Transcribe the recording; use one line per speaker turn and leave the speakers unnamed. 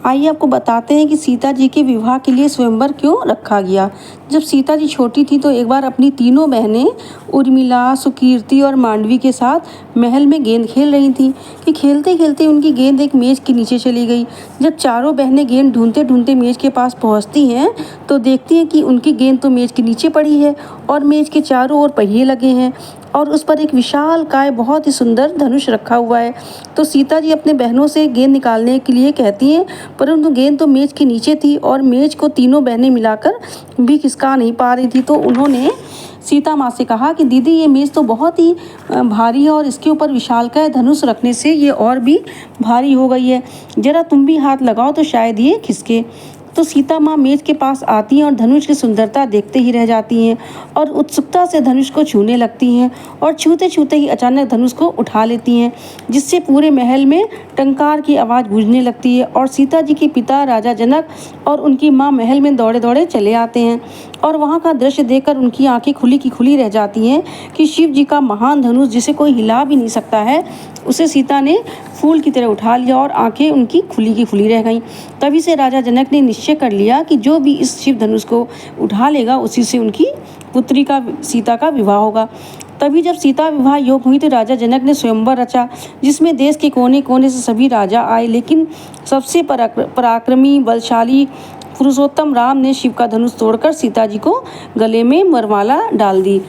आइए आपको बताते हैं कि सीता जी के विवाह के लिए स्वयंवर क्यों रखा गया। जब सीता जी छोटी थी तो एक बार अपनी तीनों बहनें उर्मिला, सुकीर्ति और मांडवी के साथ महल में गेंद खेल रही थीं कि खेलते खेलते उनकी गेंद एक मेज के नीचे चली गई। जब चारों बहनें गेंद ढूंढते ढूंढते मेज के पास पहुंचती हैं तो देखती हैं कि उनकी गेंद तो मेज के नीचे पड़ी है और मेज के चारों ओर पहिए लगे हैं और उस पर एक विशालकाय बहुत ही सुंदर धनुष रखा हुआ है। तो सीता जी अपने बहनों से गेंद निकालने के लिए कहती हैं, परंतु गेंद तो मेज के नीचे थी और मेज को तीनों बहनें मिलाकर भी खिसका नहीं पा रही थी। तो उन्होंने सीता माँ से कहा कि दीदी ये मेज़ तो बहुत ही भारी है और इसके ऊपर विशालकाय धनुष रखने से ये और भी भारी हो गई है, जरा तुम भी हाथ लगाओ तो शायद ये खिसके। तो सीता माँ मेज के पास आती हैं और धनुष की सुंदरता देखते ही रह जाती हैं और उत्सुकता से धनुष को छूने लगती हैं और छूते छूते ही अचानक धनुष को उठा लेती हैं, जिससे पूरे महल में टंकार की आवाज़ गूंजने लगती है और सीता जी के पिता राजा जनक और उनकी माँ महल में दौड़े दौड़े चले आते हैं और वहाँ का दृश्य देखकर उनकी आंखें खुली की खुली रह जाती हैं कि शिव जी का महान धनुष जिसे कोई हिला भी नहीं सकता है, उसे सीता ने फूल की तरह उठा लिया और आंखें उनकी खुली की खुली रह गईं। तभी से राजा जनक ने निश्चय कर लिया कि जो भी इस शिव धनुष को उठा लेगा उसी से उनकी पुत्री का सीता का विवाह होगा। तभी जब सीता विवाह योग हुई तो राजा जनक ने स्वयंवर रचा, जिसमें देश के कोने कोने से सभी राजा आए, लेकिन सबसे पराक्रमी बलशाली पुरुषोत्तम राम ने शिव का धनुष तोड़कर सीता जी को गले में वरमाला डाल दी।